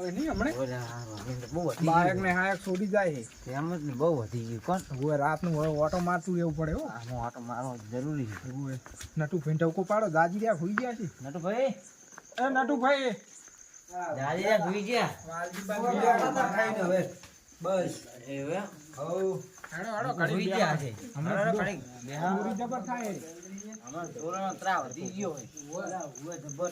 હવે નહીં હમણે બહુ વધી બાયક ને હાયક છોડી જાય છે એમ જ ને બહુ વધી ગયું કોણ હવે રાતનું હવે ઓટો મારતું રહેવું પડે હો આનો આટો મારવો જરૂરી છે હવે નટુ ભાઈ ટવકો પાડો દાજી રહ્યા હોઈ ગયા છે નટુભાઈ એ નટુભાઈ દાદી રે ભૂઈ ગયા હવે બસ એવું હવ હેડો હેડો ભૂઈ ઘડી ગયા છે હમણાં ઘડી પૂરી જબર થાય અમાર ધોરણ ત્રા વધી ગયો હોય જબર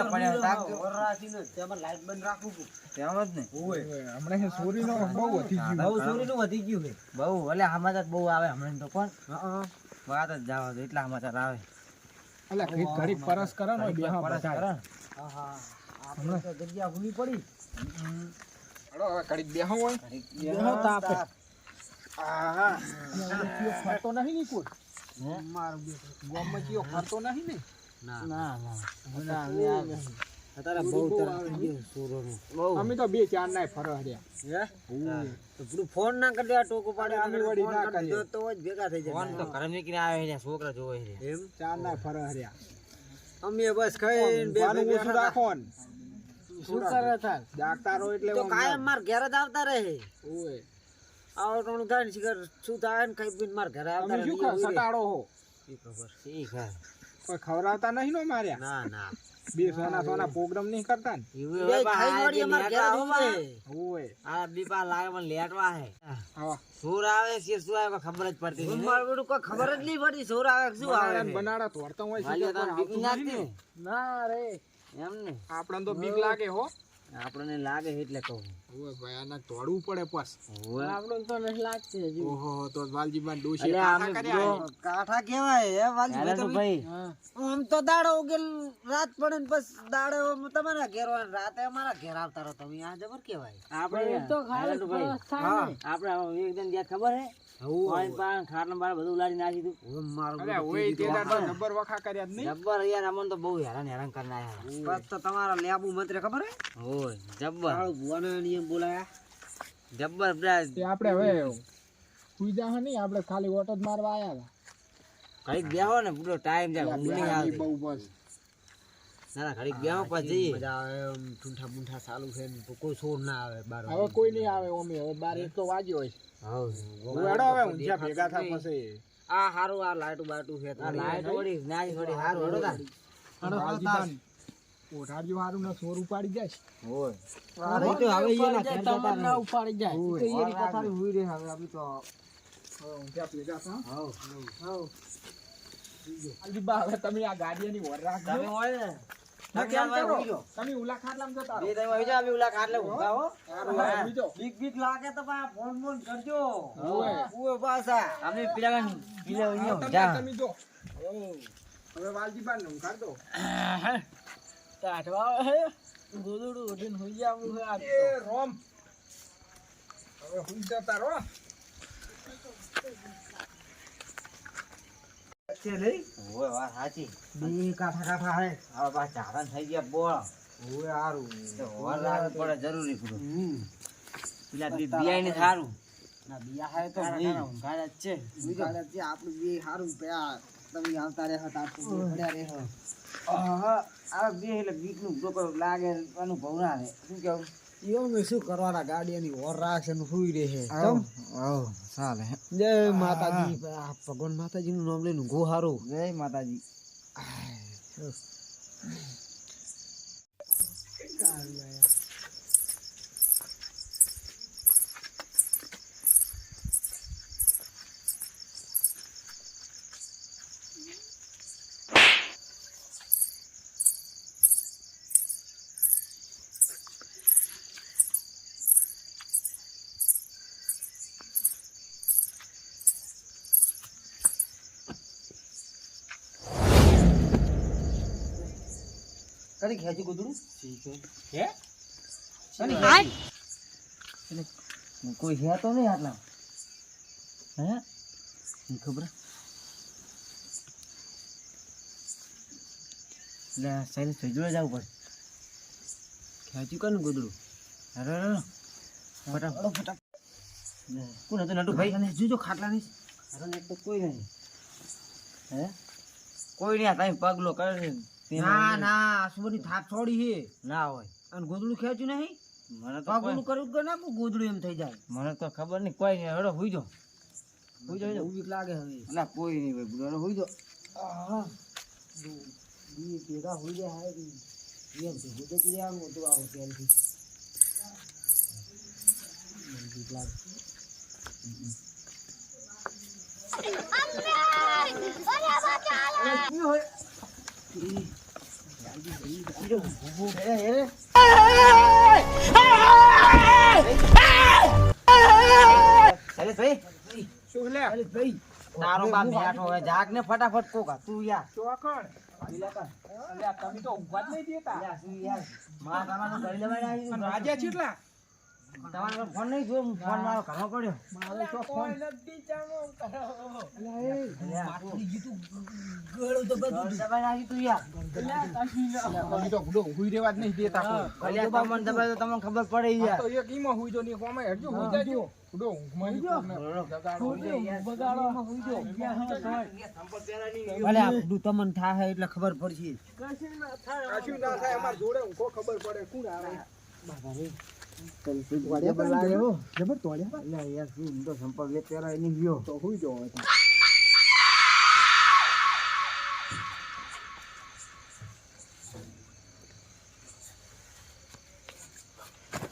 પડ્યા તેમાં લાઈટ બંધ રાખવું તેમ જ ને ઓય હમણાં છે સોરીનો બહુ વધી ગયું બહુ ચોરીનું વધી ગયું છે બહુ એટલે સમાચાર બહુ આવે હમણાં તો કોણ વાત જ જવા દો એટલા સમાચાર આવે એટલે ઘડી પરસ કરે ને બેહા પરસ બતાય કરે હમણાં તો જગ્યા ભૂલી પડી હેડો હવે ઘડી બેહો હોય બેહો તાપે આહા ચિયો ફરતો નહીં ની કોઈ મારો ગોમમાં ચિયો ફરતો નહીં ને ના અત્યારે બહુ તરફ થઈ ગયો સુરોનું બહુ અમે તો બે ચાર નાય ફરવા રહ્યા તો પેલું ફોન ના કરી દેવા ટોકો પાડે અમે વળી ના કરીએ. તો જ ભેગા થઈ જાય ફોન તો ઘરે મૂકીને આવે છે છોકરા જોવે છે એમ ચાર નાય ફરવા રહ્યા અમે બસ ખાઈને બે બાનું ઓછું રાખો ને શું કરે થાય જાગતા રહો એટલે તો કાયમ માર ઘેર જ આવતા રહે ઓય આવવાનું થાય ને શિખર શું થાય ને ખાઈ પીને માર ઘરે આવતા તમે રહે શું ખબર સટાડો હો ખબર શી ખબર કોઈ ખવડાવતા નહીં નો માર્યા ના ના બે સોના પ્રોગ્રામ નહીં કરતા ને એવું હવે ખાઈ વળી અમાર ઘેર આવે ઓય આ બીપા લાગે મને લેટવા હે આવા સોર આવે છે શું આવે ખબર જ પડતી નહીં માર બેડું કોઈ ખબર જ નહીં પડતી સોર આવે કે શું આવે બનાડા તોડતા હોય છે વાલિયા તાન બીક લાગતી ના રે એમ ને આપણને તો બીક લાગે હો આપણને લાગે એટલે કહું ઓય ભાઈ આના તોડવું પડે પાસ આપણને તો નથી લાગતી હજી ઓહો તો વાલજીમાં ડોશી એટલે કાઠા અમે કર્યા હે. કાઠા કેવાય હે વાલજી ભાઈ આમ તો દાડો ઉગેલ રાત પડે ને બસ દાડો તમારા ઘેર હોય ને રાતે અમારા ઘેર આવતા રહો તમે આ જબર કેવાય આપણે તો આપણે એકદમ જ્યાં ખબર હે ખાટલા બાર બધું ઉલાડી નાખી દીધું અરે ઓય તે દાડ તો જબ્બર વખા કર્યા જ નહીં જબ્બર યાર અમને તો બહુ હેરાન કરી નાખ્યા બસ તો તમારા લેબુ મંત્રે ખબર હે ઓય જબ્બર ભુવાનો નિયમ બોલાયા જબ્બર તે આપણે હવે સુઈ જા નહીં આપણે ખાલી ઓટો જ મારવા આયા હતા ઘડીક બેહો ને પૂરો ટાઈમ જાય ઊંઘ નહીં આવે બહુ બસ ના ઘડીક બેહો પછી મજા આવે ઠૂંઠા બુંઠા ચાલુ છે ને કોઈ શોર ના આવે બાર હવે કોઈ નહીં આવે ઓમે હવે 12 તો વાગ્યો હોય હેડો હવે ઊંઝા ભેગા થા પછી આ હારું આ લાઈટુ બાટુ છે આ લાઈટ વળી નાઈ વળી હારું હેડો તા વાલજીબાન ઓઢાડજો હારું ને સોર ઉપાડી જાય ઓય આ રહી તો હવે એના ઘર જતા ના ઉપાડી જાય તો એની કથારી હોઈ રહે હવે અમે તો ઊંઝા ભેગા થા હાઉ વાલજીબા હવે તમે આ ગાડીની વર રાખજો તમે હોય ને ના કેમ કરો તમે ઉલા ખાટલામાં જતા રહો બે તમે આવી જા અમે ઉલા ખાટલે ઊભા હો હારું બીજો બીક લાગે તો પા ફોન ફોન કરજો ઓય ઓય પાસા અમે પીલા અહીંયા જા તમે જો હવે વાલજીબાન નું કાઢ દો કાઠવા હે ગોદડું ઉઠીને હોઈ જાવું હે આ એ રોમ હવે હુઈ જતા રહો છે લઈ ઓય વાત સાચી બી કાઠા હે હવે પા ચારણ થઈ ગયા બોળ ઓય હારું તો હોર લાગે પડે જરૂરી પૂરો પેલા બિયાઈ ને સારું ના બિયા હે તો ઊંઘાડ જ છે ઊંઘાડ જ છે આપણું બી સારું પ્યા તમે આવતા રહે હતા આપણું પડ્યા રહે આ બે એટલે બીક નું જો લાગે અનુભવ ના રહે શું કેવું યો શું કરવાના ગાડીની ઓર રાખે ને સુઈ રહે છે ચાલે જય માતાજી ભગવાન માતાજી નું નામ લઈને ગો હારું જય માતાજી કડી ખેંચી ગોદડું ઠીક હે કડી ખેંચી કોઈ હે તો નહીં આટલા હે ખબર લે સાઈલ થઈ જોડે જવું પડે ખેંચી કર ને ગોદડું અરે ફટાફટ કોણ હતું નટુ ભાઈ અને જોજો ખાટલા નહીં અરે એક તો કોઈ નહીં હે કોઈ નહીં તમે પગલો કરે ના ના આસુબની થાપ છોડી હે ના હોય અને ગોદડું ખેંચ્યું નહીં મને તો પાગું કરું કે નાખું ગોદડું એમ થઈ જાય. મને તો ખબર નહીં કોઈ નહીં. હડો હુઈ જો. હુઈ જો. બીક લાગે હવે. અલા કોઈ નહીં ભાઈ. હડો હુઈ જો. આહા. ઈ ભેગા હુઈ જાય હાય. એમ તો હુઈ તો કે આમ તો આવો તેલથી. બીક લાગે. તારો બાપ બેઠો હોય જાગ ને ફટાફટ કોકા તું યાર ચોકણ અલ્યા તમે તો ઊંઘવા જ નહીં દેતા યાર તું યાર માં તમારો કરી લેવાય અને વાજ્યા કેટલા તમારો ફોન નહીં જો ફોન મારો ઘણો પડ્યો મારો તો ફોન નથી ચામો કરો અલ્યા એ માથું જીતું ગળો તો બધું દબાઈ નાખી તું યાર તમે તો ગુડો હુઈ રેવા જ નહીં દેતા કોઈ અલ્યા તમને દબાઈ તો તમને ખબર પડે યાર તો એક ઈમાં હુઈ જો ને કોમે હરજો હુઈ જાજો ગુડો ઊંઘમાં અલ્યા ગુડુ તમને થાય એટલે ખબર પડશે કશું ના થાય અમાર જોડે ઊંઘો ખબર પડે કોણ આવે જબર તોડ્યા અલ્યા યાર શું તો સંપર્ક લે પેલા એની ગયો તો હુઈ જો હવે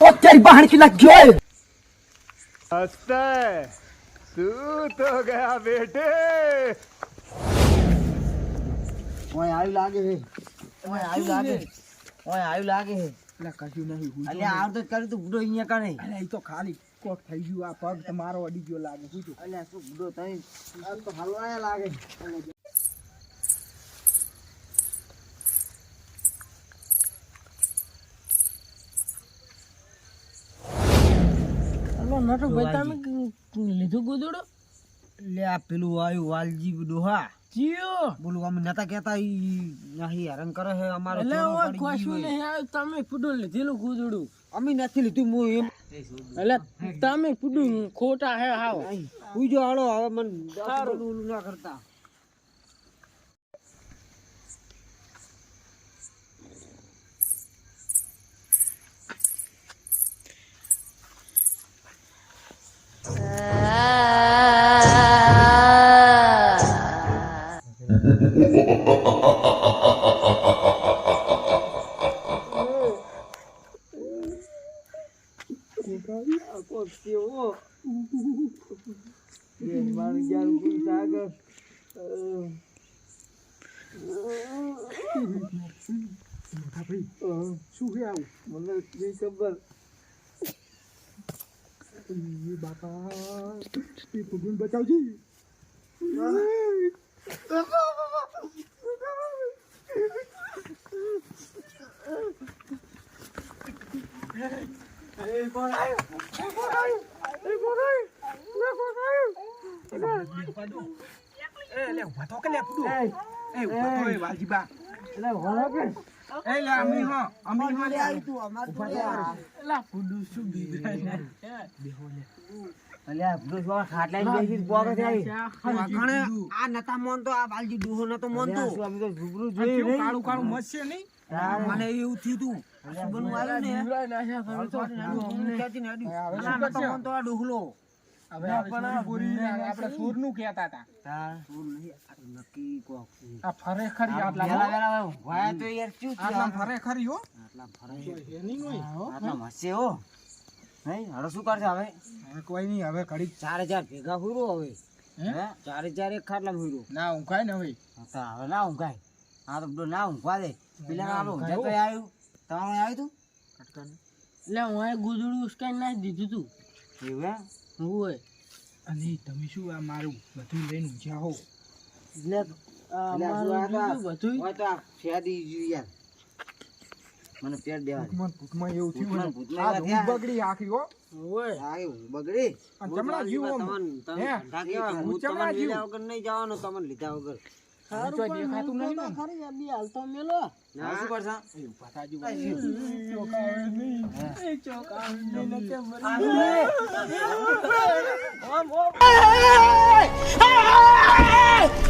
ओ तेरी बहन की लग गई हंसता है तू तो गया बेटे ઓય આવી લાગે હે ઓય આવી લાગે ઓય આવી લાગે હે એટલે કશું નહીં હુઈ અલ્યા આવ તો કરી તું બુડો અહીંયા કાને અલ્યા ઈ તો ખાલી કોક થઈ ગયું આ પગ તમારો અડી ગયો લાગે હુઈ જો અલ્યા શું બુડો તઈ આ તો હલવાયા લાગે नटू बेटा में લીધું ગોદડો લે આ પેલું આયુ વાલજી ડોહા જીઓ બોલું અમે નતા કહેતા ઈ નહીં હેરાન કરે હે અમારો એટલે ચોરો ઓય પડી કોશું ગયો નહીં આવ્યું તમે ફૂડો લીધેલું ગોદડું અમે નથી લીધું હું એમ એટલે તમે ફૂડું ખોટા હે હાવ હુઈ જો હાલો હવે મને ઓલું ના કરતા શું છે આવું મને નહીં ખબર એ બાપા એ ભગવાન બચાવજી આ નતા મોનતો આ બાલજી ડોહો નતો મોનતો અમે તો રૂબરૂ જોઈ નહીં કાળું કાળું મસ્ત છે નહીં મને એવું થયું તું આવ્યું ને મોનતો આ ડોહલો હવે આપણે સોરનું કહેતા હતા નક્કી કોક આ ફરે ખરી આટલા વેલા વેલા વાયા તો યાર શું આટલા ફરે ખરી હો આટલા ફરે એની નહીં આટલા મસ્સે હો નહીં હવે શું કરશે હવે કોઈ નહીં હવે ઘડી 4000 ભેગા હુરો હવે હે 4000 એક ખાટલા હુરો ના ઊંઘાય ને હવે હવે ના ઊંઘાય આ તો બધું ના ઊંઘવા દે પેલા આલો ઊંઘા તો આવ્યું તમારે આવ્યું તું એટલે હું ગોદડું ઉસ્કાઈ નાખી દીધું તું એવું હે હોય અને તમે શું આ મારું બધું લઈને ઊંઝા હો એટલે બધું હોય તો આ ફેદી ગયું યાર મને પેટ દેવા દે. ભૂતમાં એવું થયું ભૂતમાં આ એવા ધૂળ થયા. બગડી આખી હો હોય આ એવું બગડી અને ચમડા જીવ આમ. હે? હું ચમડા જીવ. વગર નહીં જવાનું તમને લીધા વગર સારું કોઈ પણ દેખાતું મને નહીં તો ને. ખરી આ બી હાલતો મેલો ના શું કરશા એ ઊભા થાજો. ચોકાવે નહીં. એ ચોકા ને કેમ આમ, આમ.